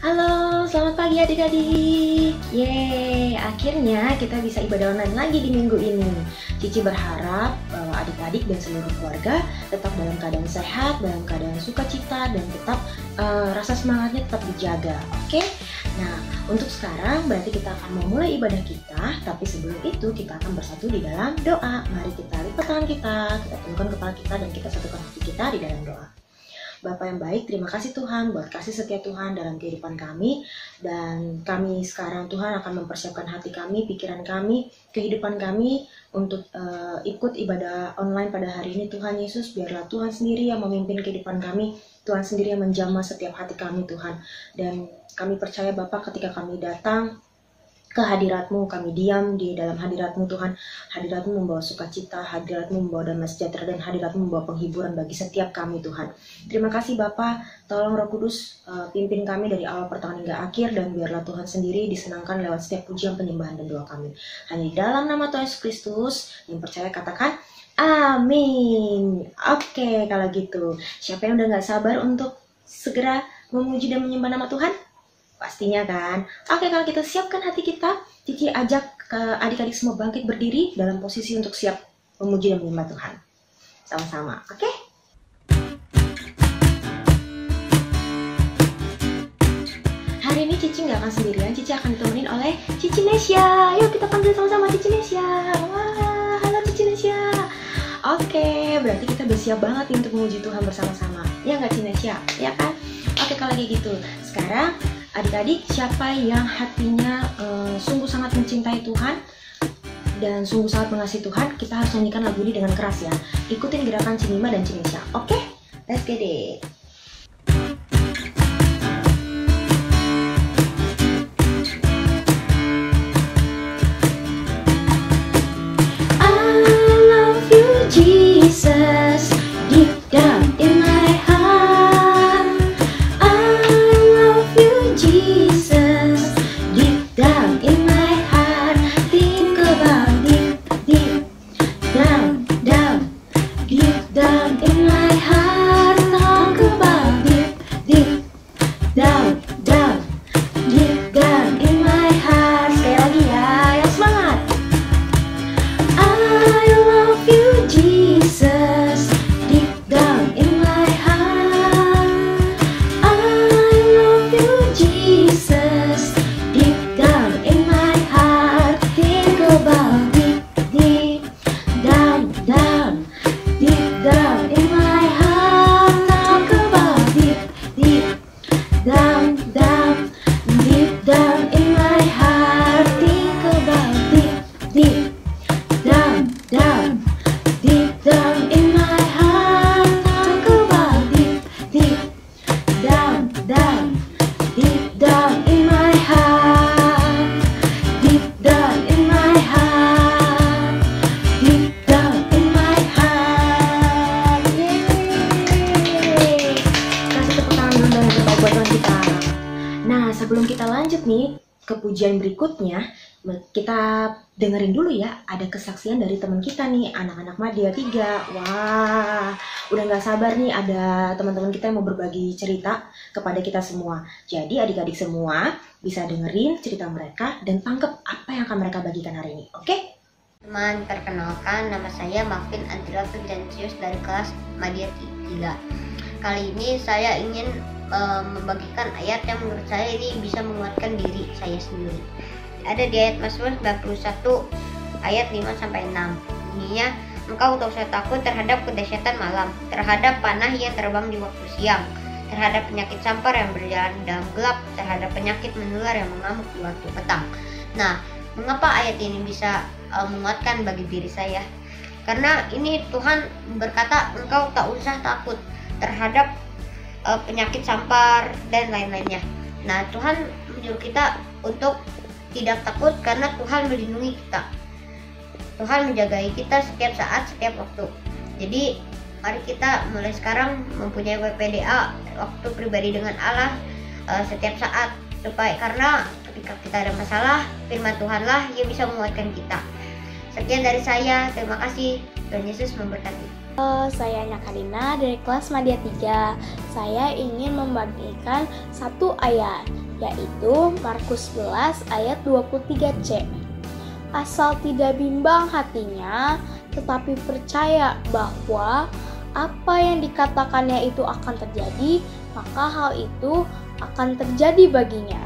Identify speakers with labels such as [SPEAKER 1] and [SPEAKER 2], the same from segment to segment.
[SPEAKER 1] Halo, selamat pagi adik-adik. Yeay, akhirnya kita bisa ibadah online lagi di minggu ini. Cici berharap bahwa adik-adik dan seluruh keluarga tetap dalam keadaan sehat, dalam keadaan sukacita, dan tetap rasa semangatnya tetap dijaga. Oke? Nah, untuk sekarang berarti kita akan memulai ibadah kita, tapi sebelum itu kita akan bersatu di dalam doa. Mari kita lipat tangan kita tundukkan kepala kita, dan kita satukan hati kita di dalam doa. Bapa yang baik, terima kasih Tuhan buat kasih setia Tuhan dalam kehidupan kami. Dan kami sekarang Tuhan akan mempersiapkan hati kami, pikiran kami, kehidupan kami untuk ikut ibadah online pada hari ini. Tuhan Yesus, biarlah Tuhan sendiri yang memimpin kehidupan kami. Tuhan sendiri yang menjamah setiap hati kami Tuhan. Dan kami percaya Bapa, ketika kami datang ke hadirat-Mu, kami diam di dalam hadirat-Mu Tuhan. Hadirat-Mu membawa sukacita, hadirat-Mu membawa damai sejahtera, dan hadirat-Mu membawa penghiburan bagi setiap kami Tuhan. Terima kasih Bapa, tolong Roh Kudus pimpin kami dari awal pertengahan hingga akhir, dan biarlah Tuhan sendiri disenangkan lewat setiap pujian, penyembahan, dan doa kami. Hanya di dalam nama Tuhan Yesus Kristus, yang percaya katakan amin. Oke, kalau gitu siapa yang udah gak sabar untuk segera memuji dan menyembah nama Tuhan? Pastinya kan? Oke, kalau kita siapkan hati kita, Cici ajak ke adik-adik semua bangkit berdiri dalam posisi untuk siap memuji dan menyembah Tuhan. Sama-sama, oke? Hari ini Cici nggak akan sendirian, Cici akan ditemenin oleh Cici Nesya. Yuk kita panggil sama-sama Cici Nesya. Wah, halo Cici Nesya. Oke, berarti kita udah siap banget nih untuk memuji Tuhan bersama-sama. Ya nggak Cici Nesya? Ya kan? Oke, kalau kayak gitu. Sekarang adik-adik, siapa yang hatinya sungguh sangat mencintai Tuhan dan sungguh sangat mengasihi Tuhan, kita harus nyanyikan lagu ini dengan keras ya. Ikutin gerakan Cinima dan Cinesya. Oke? Let's get it. I love you Jesus, deep down in my heart. Jesus, deep down in my heart. Think about deep, deep down, down, deep down in my heart. Talk about deep, deep down, down, deep down in my heart. Sekali lagi ya, yang semangat. I love you Jesus, deep down in my heart. Jesus, deep down in my heart. Think about deep, deep down, down, deep down in my heart. Talk about deep, deep down, down, deep down in my heart. Think about deep, deep down, down, deep down in my heart. Talk about deep, deep down, down, deep down in my heart, deep down in my heart, deep down in my heart. Yeay. Kasih tepuk tangan dulu yang terbaik buat Tuhan kita. Nah, sebelum kita lanjut nih ke pujian berikutnya, kita dengerin dulu ya, ada kesaksian dari teman kita nih, anak-anak Madya 3. Wah, udah gak sabar nih, ada teman-teman kita yang mau berbagi cerita kepada kita semua. Jadi adik-adik semua bisa dengerin cerita mereka dan tangkap apa yang akan mereka bagikan hari ini. Oke?
[SPEAKER 2] Teman, perkenalkan nama saya Marvin Andrea Vincentius dari kelas Madya 3. Kali ini saya ingin membagikan ayat yang menurut saya ini bisa menguatkan diri saya sendiri. Ada di ayat Mazmur 91 ayat 5-6. Bunyinya, engkau tak usah takut terhadap kedahsyatan malam, terhadap panah yang terbang di waktu siang, terhadap penyakit sampar yang berjalan dalam gelap, terhadap penyakit menular yang mengamuk di waktu petang. Nah, mengapa ayat ini bisa menguatkan bagi diri saya? Karena ini Tuhan berkata, engkau tak usah takut terhadap penyakit sampar dan lain-lainnya. Nah, Tuhan menyuruh kita untuk tidak takut karena Tuhan melindungi kita. Tuhan menjagai kita setiap saat, setiap waktu. Jadi mari kita mulai sekarang mempunyai WPDA, waktu pribadi dengan Allah, setiap saat, supaya karena ketika kita ada masalah, firman Tuhanlah yang bisa menguatkan kita. Sekian dari saya, terima kasih. Tuhan Yesus memberkati.
[SPEAKER 3] Saya Anya Karina dari kelas Madya 3. Saya ingin membagikan satu ayat, yaitu Markus 11 ayat 23c. Asal tidak bimbang hatinya, tetapi percaya bahwa apa yang dikatakannya itu akan terjadi, maka hal itu akan terjadi baginya.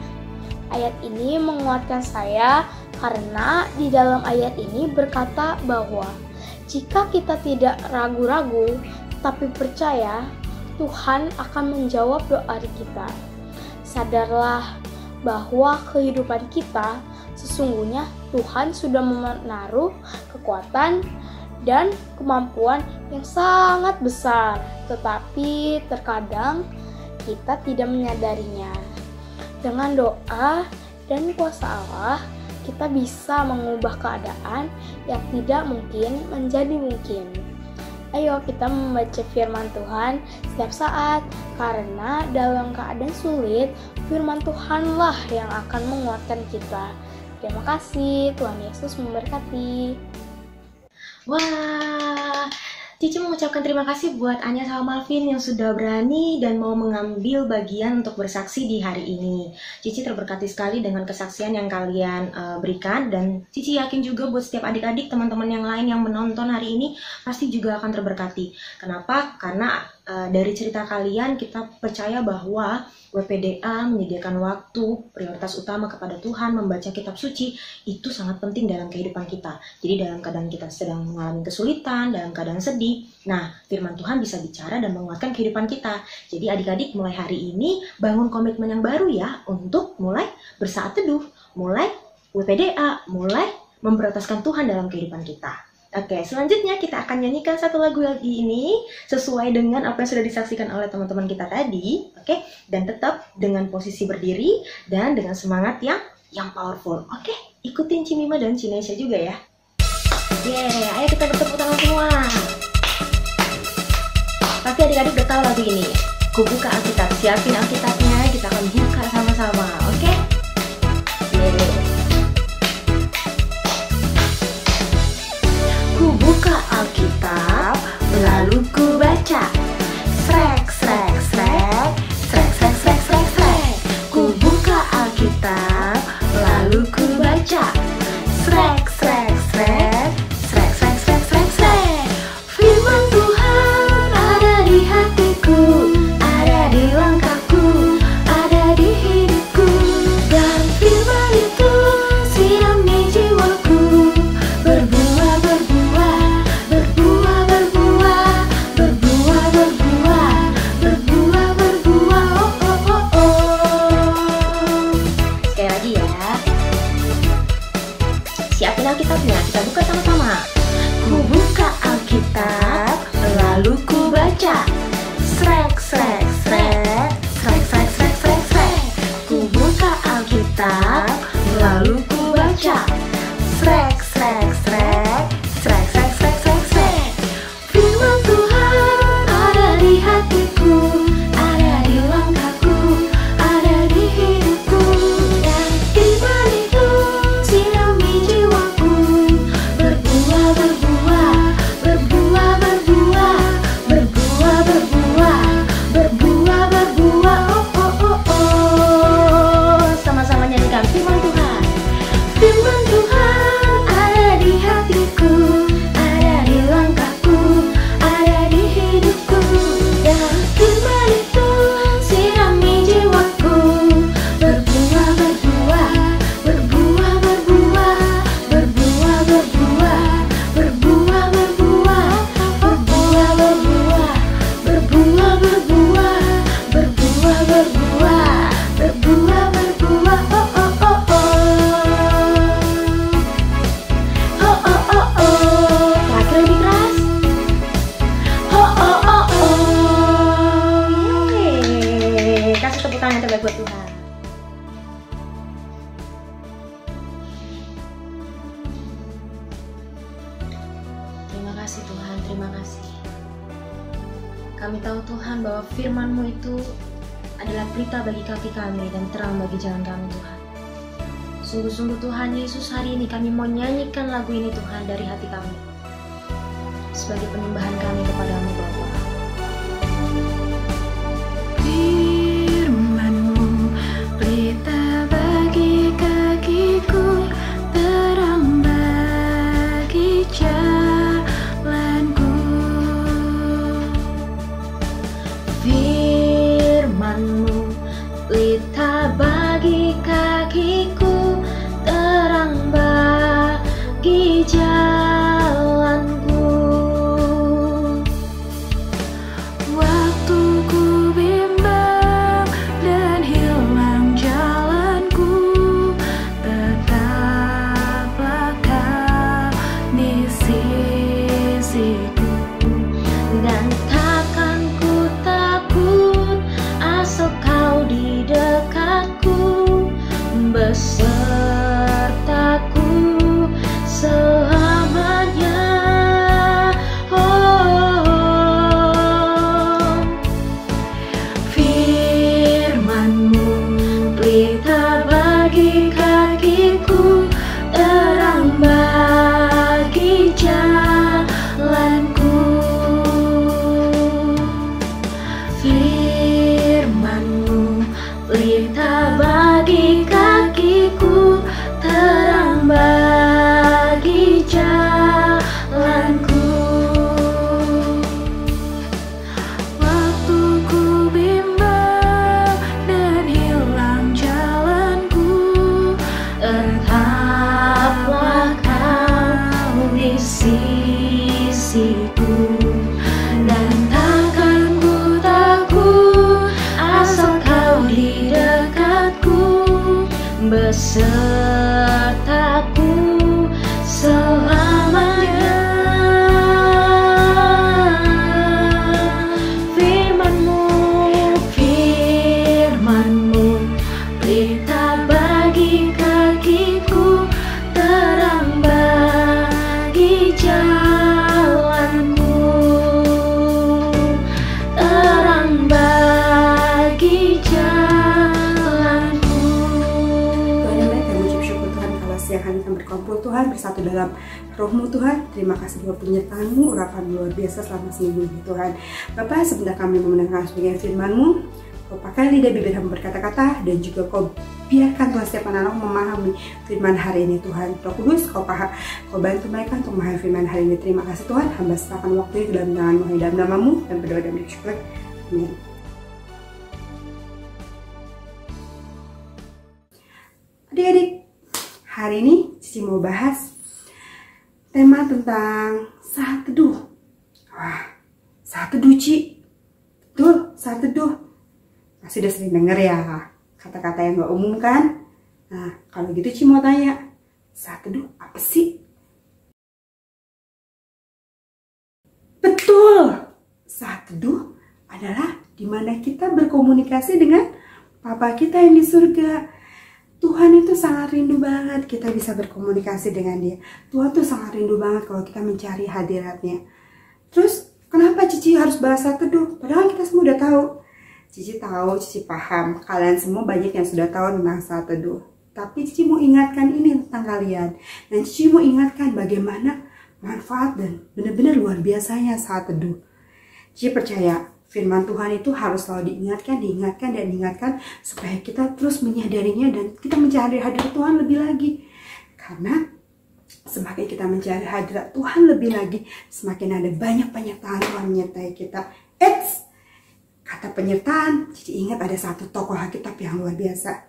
[SPEAKER 3] Ayat ini menguatkan saya karena di dalam ayat ini berkata bahwa jika kita tidak ragu-ragu, tapi percaya, Tuhan akan menjawab doa kita. Sadarlah bahwa kehidupan kita sesungguhnya Tuhan sudah menaruh kekuatan dan kemampuan yang sangat besar, tetapi terkadang kita tidak menyadarinya. Dengan doa dan kuasa Allah, kita bisa mengubah keadaan yang tidak mungkin menjadi mungkin. Ayo kita membaca firman Tuhan setiap saat, karena dalam keadaan sulit, firman Tuhanlah yang akan menguatkan kita. Terima kasih, Tuhan Yesus memberkati.
[SPEAKER 1] Wah, Cici mengucapkan terima kasih buat Anya sama Malvin yang sudah berani dan mau mengambil bagian untuk bersaksi di hari ini. Cici terberkati sekali dengan kesaksian yang kalian berikan, dan Cici yakin juga buat setiap adik-adik, teman-teman yang lain yang menonton hari ini pasti juga akan terberkati. Kenapa? Karena dari cerita kalian kita percaya bahwa WPDA menyediakan waktu prioritas utama kepada Tuhan, membaca kitab suci itu sangat penting dalam kehidupan kita. Jadi dalam keadaan kita sedang mengalami kesulitan, dalam keadaan sedih, nah firman Tuhan bisa bicara dan menguatkan kehidupan kita. Jadi adik-adik mulai hari ini bangun komitmen yang baru ya, untuk mulai bersaat teduh, mulai WPDA, mulai memprioritaskan Tuhan dalam kehidupan kita. Oke, selanjutnya kita akan nyanyikan satu lagu lagi ini sesuai dengan apa yang sudah disaksikan oleh teman-teman kita tadi. Oke, dan tetap dengan posisi berdiri dan dengan semangat yang powerful. Oke, ikutin Cimima dan Cinesha juga ya. Yeay, ayo kita bertepuk tangan semua. Pasti adik-adik udah tahu lagu ini. Ku buka Alkitab, siapin Alkitabnya, kita akan buka sama-sama. Oke? Yeay. Ku buka Alkitab, lalu ku baca. Srek, srek, srek, srek, srek, srek, srek, srek. Ku buka Alkitab, lalu ku baca. Srek, srek, srek, srek, srek, srek, srek, srek. Firman Tuhan ada di hatiku, ada di langkahku, ada di hidupku. Dan firman itu sirami jiwaku, berbuah, berbuah, berbuah, berbuah, berbuah, berbuah, berbuah, berbuah. Oh, oh, oh, oh. Sekali lagi ya. Siapin Alkitabnya, kita buka sama-sama. Ku buka Alkitab, lalu ku baca. Srek, srek, srek, srek, srek, srek, srek, srek. Ku buka Alkitab, lalu ku baca. Srek, srek, srek, srek, srek, srek, srek, srek. Firman Tuhan ada di hatiku, ada di langkahku, ada di hidupku. Dan firman itu sirami jiwaku, berbuah, berbuah, berbuah, berbuah, berbuah, berbuah, berbuah, berbuah. Oh, oh, oh, oh. Sama-sama nyanyikan firman Tuhan. Firman Tuhan ada di hatiku, ada di langkahku, ada di hidupku. Dan firman itu sirami jiwaku, berbuah, berbuah, berbuah, berbuah, berbuah, berbuah, berbuah, berbuah, berbuah, berbuah, berbuah, berbuah, berbuah, berbuah, berbuah, berbuah. Oh, oh, oh, oh. Oh, oh, oh, oh. Terakhir lebih keras. Oh, oh, oh, oh. Yeay. Kasih tepuk tangan yang terbaik buat Tuhan. Terima kasih Tuhan, terima kasih. Kami tahu Tuhan bahwa firman-Mu itu adalah pelita bagi kaki kami dan terang bagi jalan kami Tuhan. Sungguh-sungguh Tuhan Yesus, hari ini kami mau nyanyikan lagu ini Tuhan dari hati kami. sebagai penyembahan kami kepadamu Bapa.
[SPEAKER 4] Firman-Mu pelita bagi kakiku, terang bagi jalanku.
[SPEAKER 1] Firman-Mu pelita bagi kakiku, terang bagi jalanku.
[SPEAKER 4] Waktu ku bimbang dan hilang jalanku, tetaplah Kau di sisiku.
[SPEAKER 1] Dan takkan ku takut, asal Kau di dekatku, besertaku selamanya. Oh,
[SPEAKER 4] Firman-Mu pelita bagi kakiku, terang bagi jalanku. Firman-Mu pelita bagi kakiku, terang bagi jalanku. Waktu ku bimbang dan hilang jalanku,
[SPEAKER 1] tetaplah Kau di sisiku.
[SPEAKER 4] dan takkan ku takut, asal Kau di dekatku,
[SPEAKER 1] Besertaku selamanya. Firman-Mu,
[SPEAKER 4] Firman-Mu pelita bagi kakiku, terang bagi jalanku, terang bagi jalanku.
[SPEAKER 5] Tuhan yang baik, kami ucap syukur Tuhan kalau siang hari kami berkumpul Tuhan bersatu dalam roh-Mu Tuhan. Terima kasih buat penyertaan-Mu, urapan luar biasa selama seminggu ini Tuhan. Bapak, sebentar kami mendengar sebagai firman-Mu, Kau pakai lidah bibir hamba berkata-kata, dan juga Kau biarkan Tuhan setiap anak memahami firman hari ini Tuhan. Roh Kudus, Kau bantu mereka untuk memahami firman hari ini. Terima kasih Tuhan, hamba serahkan waktu ini ke dalam tangan-Mu, dalam nama-Mu, dan berdoa dan bersyukur. Amin. Adik-adik, hari ini Cici mau bahas tema tentang saat teduh. Wah, saat teduh Ci. Betul, saat teduh. Pasti udah sering denger ya kata-kata yang gak umum kan? Nah, kalau gitu Ci mau tanya, saat teduh apa sih? Betul, saat teduh adalah dimana kita berkomunikasi dengan Papa kita yang di surga. Tuhan itu sangat rindu banget kita bisa berkomunikasi dengan Dia. Tuhan tuh sangat rindu banget kalau kita mencari hadiratnya. Terus kenapa Cici harus bahas saat teduh? Padahal kita semua udah tahu. Cici tahu, Cici paham. Kalian semua banyak yang sudah tahu tentang saat teduh. Tapi Cici mau ingatkan ini tentang kalian. Dan Cici mau ingatkan bagaimana manfaat dan benar-benar luar biasanya saat teduh. Cici percaya firman Tuhan itu harus selalu diingatkan supaya kita terus menyadarinya dan kita mencari hadirat Tuhan lebih lagi. Karena semakin kita mencari hadirat Tuhan lebih lagi, semakin ada banyak penyertaan Tuhan menyertai kita. Kata penyertaan, Cici ingat ada satu tokoh Alkitab yang luar biasa.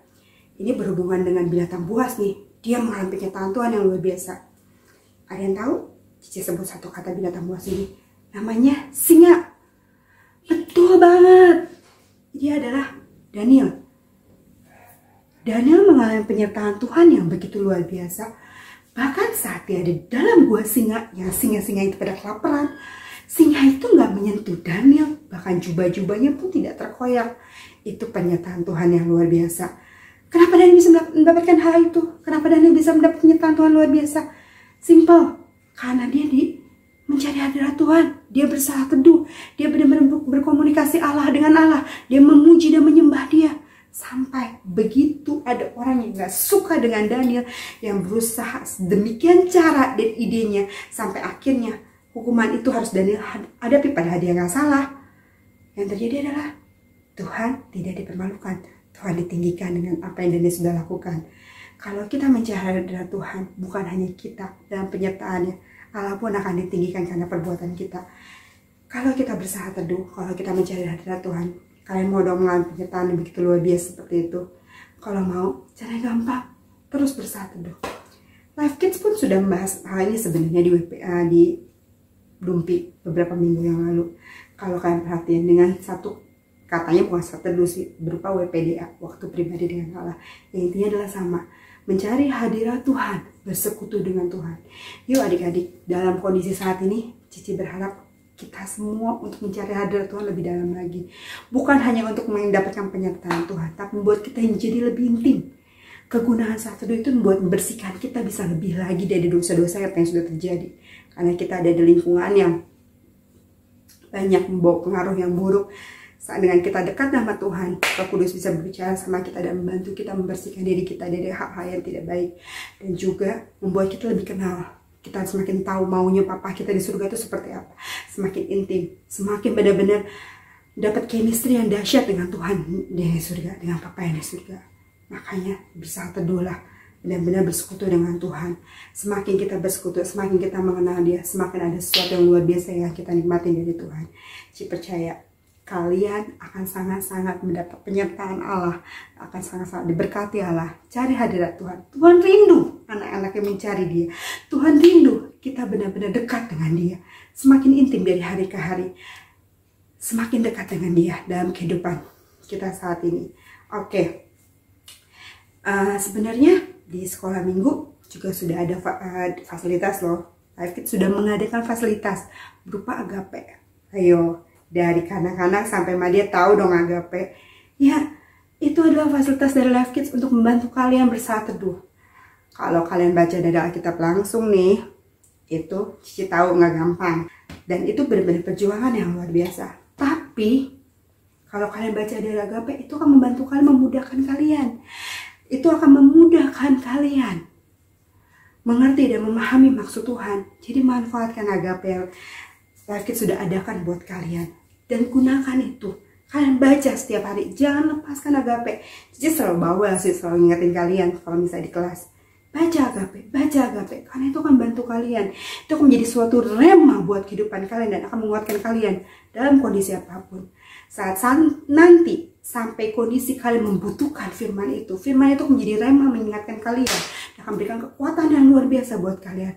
[SPEAKER 5] Ini berhubungan dengan binatang buas nih. Dia mengalami penyertaan Tuhan yang luar biasa. Ada yang tahu? Cici sebut satu kata binatang buas ini. Namanya singa. Betul banget. Dia adalah Daniel. Daniel mengalami penyertaan Tuhan yang begitu luar biasa. Bahkan saat dia ada dalam gua singa, yang singa-singa itu pada kelaparan, singa itu nggak menyentuh Daniel. Bahkan jubah-jubahnya pun tidak terkoyak. Itu penyertaan Tuhan yang luar biasa. Kenapa Daniel bisa mendapatkan hal itu? Kenapa Daniel bisa mendapat penyertaan Tuhan luar biasa? Simple. Karena dia mencari hadirat Tuhan. Dia bersaat teduh. Dia benar-benar berkomunikasi Allah dengan Allah. Dia memuji dan menyembah Dia. Sampai begitu ada orang yang gak suka dengan Daniel, yang berusaha sedemikian cara dan idenya, sampai akhirnya hukuman itu harus Daniel hadapi, padahal dia nggak salah. Yang terjadi adalah Tuhan tidak dipermalukan, Tuhan ditinggikan dengan apa yang Daniel sudah lakukan. Kalau kita mencari hadirat Tuhan, bukan hanya kita dalam penyertaannya, Allah pun akan ditinggikan karena perbuatan kita. Kalau kita bersaat teduh, kalau kita mencari hadirat Tuhan, kalian mau dong mengalami penyertaan yang begitu luar biasa seperti itu? Kalau mau, caranya gampang, terus bersaat teduh. Life Kids pun sudah membahas hal ini sebenarnya di WPA, di Dumpi beberapa minggu yang lalu. Kalau kalian perhatian dengan satu, katanya bukan saat teduh sih, berupa WPDA, waktu pribadi dengan Allah. Yang intinya adalah sama, mencari hadirat Tuhan, bersekutu dengan Tuhan. Yuk adik-adik, dalam kondisi saat ini, Cici berharap kita semua untuk mencari hadirat Tuhan lebih dalam lagi. Bukan hanya untuk mendapatkan penyertaan Tuhan, tapi membuat kita menjadi lebih intim. Kegunaan saat teduh itu membuat membersihkan kita bisa lebih lagi dari dosa-dosa yang sudah terjadi. Karena kita ada di lingkungan yang banyak membawa pengaruh yang buruk. Saat dengan kita dekat sama Tuhan, Roh Kudus bisa berbicara sama kita dan membantu kita membersihkan diri kita dari hal-hal yang tidak baik. Dan juga membuat kita lebih kenal. Kita semakin tahu maunya Papa kita di surga itu seperti apa. Semakin intim, semakin benar-benar dapat chemistry yang dahsyat dengan Tuhan di surga, dengan Papa yang di surga. Makanya bersaat teduhlah, benar-benar bersekutu dengan Tuhan. Semakin kita bersekutu, semakin kita mengenal Dia, semakin ada sesuatu yang luar biasa yang kita nikmati dari Tuhan. Ci percaya, kalian akan sangat-sangat mendapat penyertaan Allah, akan sangat-sangat diberkati Allah. Cari hadirat Tuhan. Tuhan rindu anak-anak yang mencari Dia. Tuhan rindu kita benar-benar dekat dengan Dia. Semakin intim dari hari ke hari, semakin dekat dengan Dia dalam kehidupan kita saat ini. Oke. Sebenarnya di sekolah minggu juga sudah ada fasilitas loh. Life Kids sudah mengadakan fasilitas berupa agape. Ayo, dari kanak-kanak sampai Madia tahu dong agape. Ya, itu adalah fasilitas dari Life Kids untuk membantu kalian bersaat teduh. Kalau kalian baca dari Alkitab langsung nih, itu Cici tahu nggak gampang. Dan itu benar-benar perjuangan yang luar biasa. Tapi, kalau kalian baca dari agape, itu akan membantu kalian, memudahkan kalian. Itu akan memudahkan kalian mengerti dan memahami maksud Tuhan. Jadi manfaatkan agape yang Life Kids sudah adakan buat kalian. Dan gunakan itu. Kalian baca setiap hari. Jangan lepaskan agape. Jadi selalu bawa sih, selalu ngingetin kalian kalau misalnya di kelas. Baca agape, baca agape. Karena itu akan bantu kalian. Itu akan menjadi suatu rema buat kehidupan kalian dan akan menguatkan kalian dalam kondisi apapun. Saat nanti sampai kondisi kalian membutuhkan firman itu menjadi rema mengingatkan kalian, dan akan memberikan kekuatan yang luar biasa buat kalian,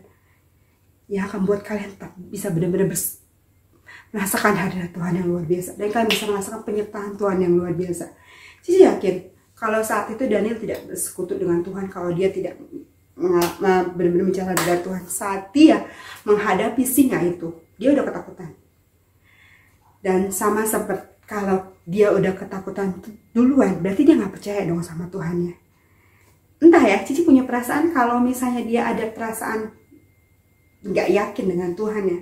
[SPEAKER 5] yang akan buat kalian tetap bisa benar-benar merasakan hadirat Tuhan yang luar biasa, dan kalian bisa merasakan penyertaan Tuhan yang luar biasa. Cici yakin kalau saat itu Daniel tidak bersekutu dengan Tuhan, kalau dia tidak benar-benar mencari hadirat Tuhan, saat dia menghadapi singa itu, dia udah ketakutan. Dan sama seperti kalau dia udah ketakutan duluan, berarti dia nggak percaya dong sama Tuhannya. Entah ya, Cici punya perasaan kalau misalnya dia ada perasaan nggak yakin dengan Tuhannya,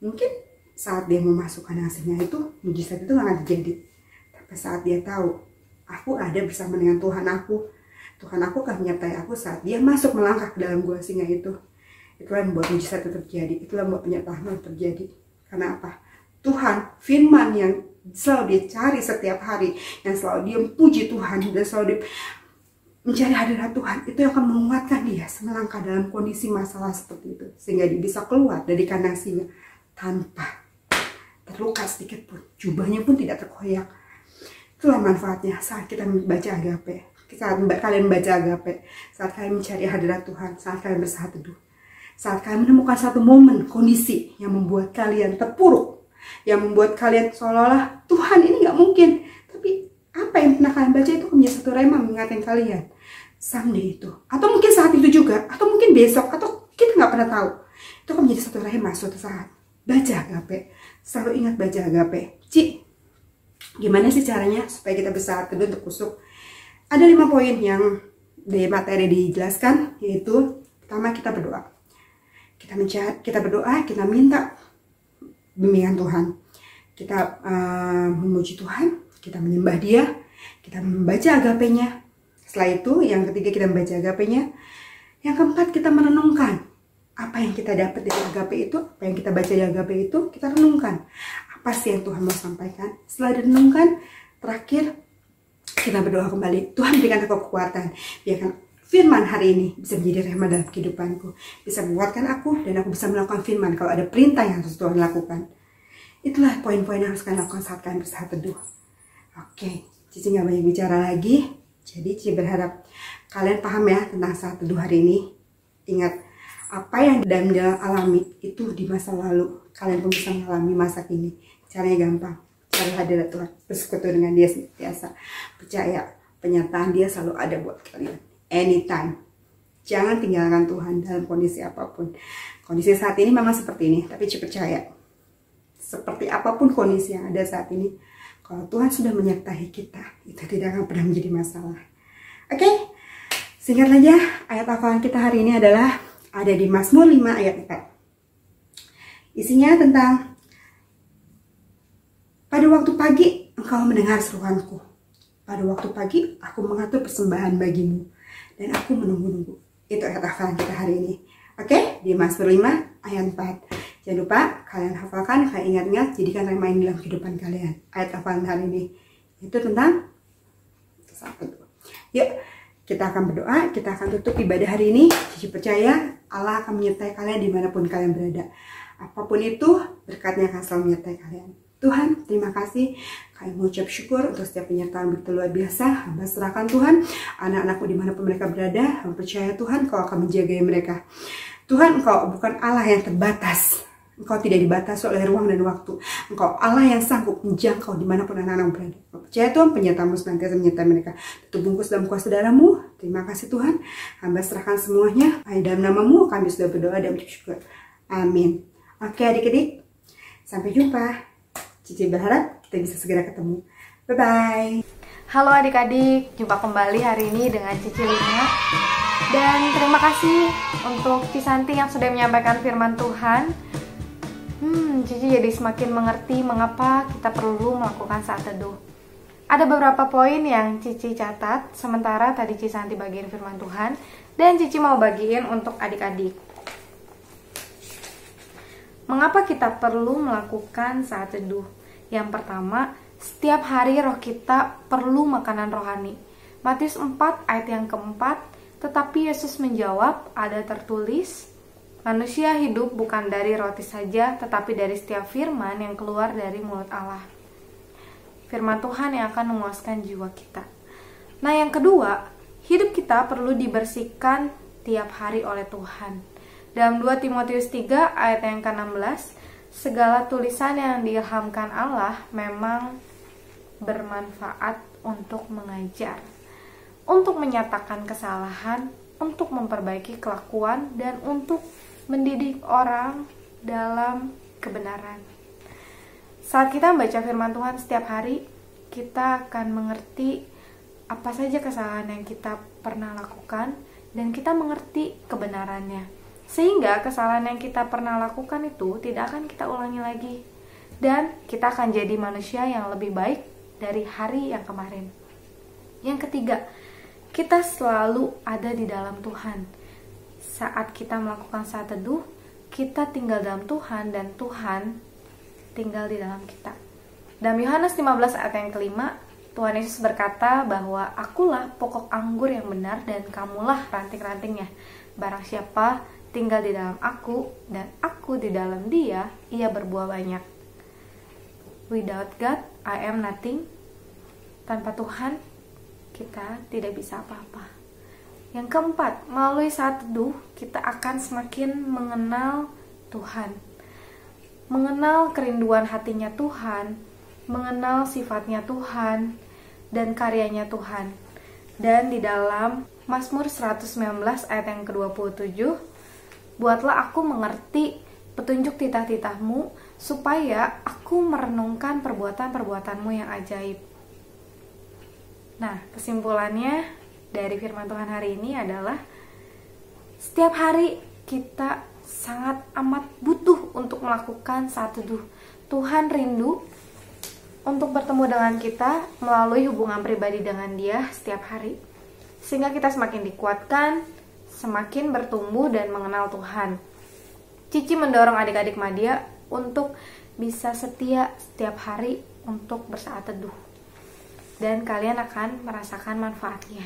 [SPEAKER 5] mungkin saat dia memasukkan hasilnya itu, mujizat itu nggak akan terjadi. Tapi saat dia tahu, aku ada bersama dengan Tuhan aku akan menyertai aku saat dia masuk melangkah ke dalam gua singa itu. Itulah yang membuat mujizat itu terjadi, itulah yang membuat penyertaan itu terjadi. Karena apa? Tuhan, firman yang selalu dia cari setiap hari, yang selalu dia puji Tuhan, dan selalu dia mencari hadirat Tuhan, itu akan menguatkan dia melangkah dalam kondisi masalah seperti itu, sehingga dia bisa keluar dari kandang singa tanpa terluka sedikit pun, jubahnya pun tidak terkoyak. Itulah manfaatnya saat kita membaca agape, saat kalian membaca agape, saat kalian mencari hadirat Tuhan, saat kalian bersaat teduh, saat kalian menemukan satu momen, kondisi yang membuat kalian terpuruk, yang membuat kalian seolah-olah Tuhan ini nggak mungkin, tapi apa yang pernah kalian baca itu menjadi satu rema mengingatkan kalian someday itu, atau mungkin saat itu juga, atau mungkin besok, atau kita nggak pernah tahu, itu akan menjadi satu rema suatu saat. Baca agape, selalu ingat baca agape. Ci, gimana sih caranya supaya kita bersaat teduh untuk kusuk? Ada 5 poin yang di materi dijelaskan, yaitu pertama kita berdoa. Kita berdoa, kita minta bimbingan Tuhan, kita memuji Tuhan, kita menyembah Dia, kita membaca agapenya. Setelah itu yang ketiga kita membaca agapenya. Yang keempat kita merenungkan apa yang kita dapat dari agape itu, apa yang kita baca di agape itu, kita renungkan. Apa sih yang Tuhan mau sampaikan? Setelah direnungkan, terakhir kita berdoa kembali. Tuhan berikan aku kekuatan. Biarkan firman hari ini bisa menjadi rema dalam kehidupanku. Bisa menguatkan aku dan aku bisa melakukan firman kalau ada perintah yang harus Tuhan lakukan. Itulah poin-poin yang harus kalian lakukan saat kalian bersaat teduh. Oke, Cici nggak banyak bicara lagi. Jadi Cici berharap kalian paham ya tentang saat teduh hari ini. Ingat, apa yang Daniel alami itu di masa lalu, kalian pun bisa mengalami masa kini. Caranya gampang, cari hadirat Tuhan, bersekutu dengan Dia senantiasa. Percaya penyertaan Dia selalu ada buat kalian, anytime. Jangan tinggalkan Tuhan dalam kondisi apapun. Kondisi saat ini memang seperti ini, tapi percaya, seperti apapun kondisi yang ada saat ini, kalau Tuhan sudah menyertai kita, itu tidak akan pernah menjadi masalah. Oke, singkat saja, ayat hafalan kita hari ini adalah ada di Mazmur 5 ayat 4. Isinya tentang, pada waktu pagi engkau mendengar seruanku. Pada waktu pagi aku mengatur persembahan bagimu. Dan aku menunggu-nunggu. Itu ayat hafalan kita hari ini. Oke, di Mazmur 5 ayat 4. Jangan lupa kalian hafalkan, kalian ingat-ingat, jadikan remain dalam kehidupan kalian. Ayat hafalan hari ini. Itu tentang saat teduh. Yuk, kita akan berdoa, kita akan tutup ibadah hari ini. Cici percaya Allah akan menyertai kalian dimanapun kalian berada. Apapun itu, berkatnya akan selalu menyertai kalian. Tuhan, terima kasih. Kami mengucap syukur untuk setiap penyertaan begitu luar biasa. Hamba serahkan Tuhan, anak-anakmu dimanapun mereka berada. Hamba percaya Tuhan, Kau akan menjaga mereka. Tuhan, Engkau bukan Allah yang terbatas. Engkau tidak dibatasi oleh ruang dan waktu. Engkau Allah yang sanggup menjangkau dimanapun anak-anak berada. Percaya Tuhan, penyertamu senantiasa menyertai mereka. Tutup bungkus dalam kuasa darah-Mu. Terima kasih Tuhan. Hamba serahkan semuanya. Dalam nama-Mu kami sudah berdoa dan bersyukur. Amin. Oke adik-adik, sampai jumpa. Cici berharap kita bisa segera ketemu. Bye-bye.
[SPEAKER 3] Halo adik-adik, jumpa kembali hari ini dengan Cici Lina. Dan terima kasih untuk Cisanti yang sudah menyampaikan firman Tuhan. Cici jadi semakin mengerti mengapa kita perlu melakukan saat teduh. Ada beberapa poin yang Cici catat, sementara tadi Cisanti bagiin firman Tuhan, dan Cici mau bagiin untuk adik-adik. Mengapa kita perlu melakukan saat teduh? Yang pertama, setiap hari roh kita perlu makanan rohani. Matius 4 ayat yang keempat, tetapi Yesus menjawab, ada tertulis, manusia hidup bukan dari roti saja, tetapi dari setiap firman yang keluar dari mulut Allah. Firman Tuhan yang akan memuaskan jiwa kita. Nah yang kedua, hidup kita perlu dibersihkan tiap hari oleh Tuhan. Dalam 2 Timotius 3 ayat yang ke-16, segala tulisan yang diilhamkan Allah memang bermanfaat untuk mengajar, untuk menyatakan kesalahan, untuk memperbaiki kelakuan, dan untuk mendidik orang dalam kebenaran. Saat kita membaca firman Tuhan setiap hari, kita akan mengerti apa saja kesalahan yang kita pernah lakukan, dan kita mengerti kebenarannya. Sehingga kesalahan yang kita pernah lakukan itu tidak akan kita ulangi lagi. Dan kita akan jadi manusia yang lebih baik dari hari yang kemarin. Yang ketiga, kita selalu ada di dalam Tuhan. Saat kita melakukan saat teduh, kita tinggal dalam Tuhan dan Tuhan tinggal di dalam kita. Dalam Yohanes 15 ayat yang kelima, Tuhan Yesus berkata bahwa akulah pokok anggur yang benar dan kamulah ranting-rantingnya. Barang siapa tinggal di dalam aku dan aku di dalam dia, ia berbuah banyak. Without God, I am nothing. Tanpa Tuhan, kita tidak bisa apa-apa. Yang keempat, melalui saat teduh, kita akan semakin mengenal Tuhan. Mengenal kerinduan hatinya Tuhan, mengenal sifatnya Tuhan, dan karyanya Tuhan. Dan di dalam Mazmur 119 ayat yang ke-27, buatlah aku mengerti petunjuk titah-titahmu, supaya aku merenungkan perbuatan-perbuatanmu yang ajaib. Nah, kesimpulannya dari firman Tuhan hari ini adalah setiap hari kita sangat amat butuh untuk melakukan saat teduh. Tuhan rindu untuk bertemu dengan kita melalui hubungan pribadi dengan Dia setiap hari, sehingga kita semakin dikuatkan, semakin bertumbuh dan mengenal Tuhan.
[SPEAKER 6] Cici mendorong adik-adik Madya untuk bisa setia setiap hari untuk bersaat teduh. Dan kalian akan merasakan manfaatnya.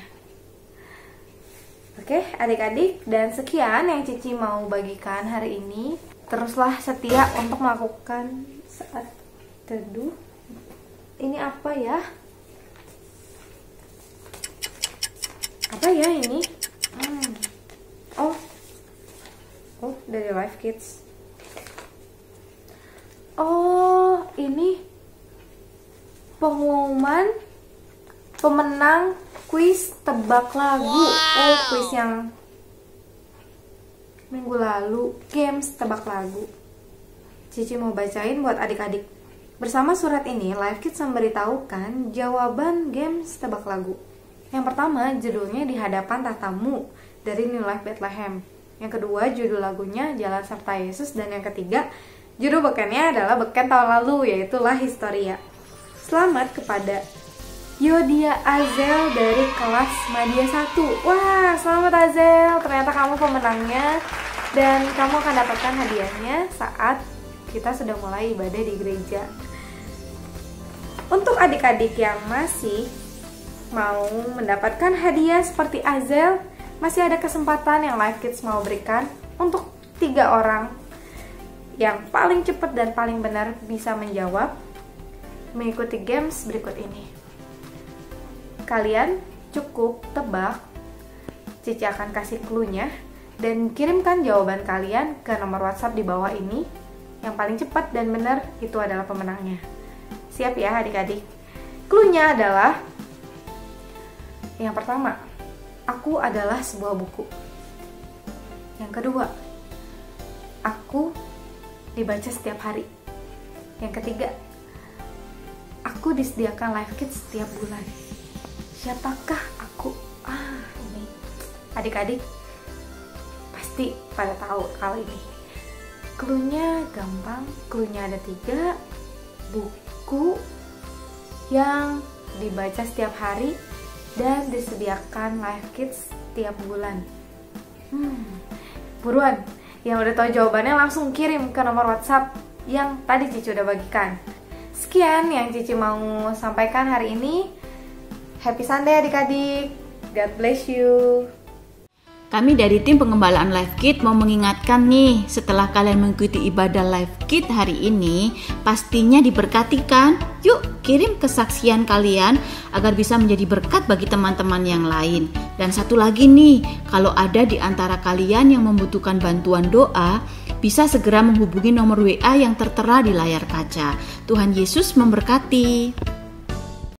[SPEAKER 6] Oke, adik-adik, dan sekian yang Cici mau bagikan hari ini. Teruslah setia untuk melakukan saat teduh. Ini apa ya? Apa ya ini? Oh, dari Life Kids. Oh, ini pengumuman pemenang kuis tebak lagu. Oh, kuis yang minggu lalu, games tebak lagu. Cici mau bacain buat adik-adik. Bersama surat ini, Life Kids memberitahukan jawaban games tebak lagu. Yang pertama, judulnya Di Hadapan Tatamu dari New Life Bethlehem. Yang kedua, judul lagunya Jalan Serta Yesus. Dan yang ketiga, judul bekennya adalah beken tahun lalu, yaitu La Historia. Selamat kepada Yodia Azel dari kelas Madya 1. Wah, selamat Azel, ternyata kamu pemenangnya. Dan kamu akan dapatkan hadiahnya saat kita sudah mulai ibadah di gereja. Untuk adik-adik yang masih mau mendapatkan hadiah seperti Azel, masih ada kesempatan yang Life Kids mau berikan untuk 3 orang yang paling cepat dan paling benar bisa menjawab mengikuti games berikut ini. Kalian cukup tebak, Cici akan kasih clue-nya, dan kirimkan jawaban kalian ke nomor WhatsApp di bawah ini. Yang paling cepat dan benar itu adalah pemenangnya. Siap ya adik-adik? Clue-nya adalah yang pertama, aku adalah sebuah buku. Yang kedua, aku dibaca setiap hari. Yang ketiga, aku disediakan Life Kids setiap bulan. Siapakah aku? Ini adik-adik pasti pada tahu kali ini. Clue-nya gampang. Clue-nya ada 3. Buku yang dibaca setiap hari dan disediakan Life Kids tiap bulan. Buruan, yang udah tahu jawabannya langsung kirim ke nomor WhatsApp yang tadi Cici udah bagikan. Sekian yang Cici mau sampaikan hari ini. Happy Sunday adik-adik. God bless you.
[SPEAKER 7] Kami dari tim pengembalaan Life Kids mau mengingatkan nih, setelah kalian mengikuti ibadah Life Kids hari ini, pastinya diberkati kan? Yuk kirim kesaksian kalian agar bisa menjadi berkat bagi teman-teman yang lain. Dan satu lagi nih, kalau ada di antara kalian yang membutuhkan bantuan doa, bisa segera menghubungi nomor WA yang tertera di layar kaca. Tuhan Yesus memberkati.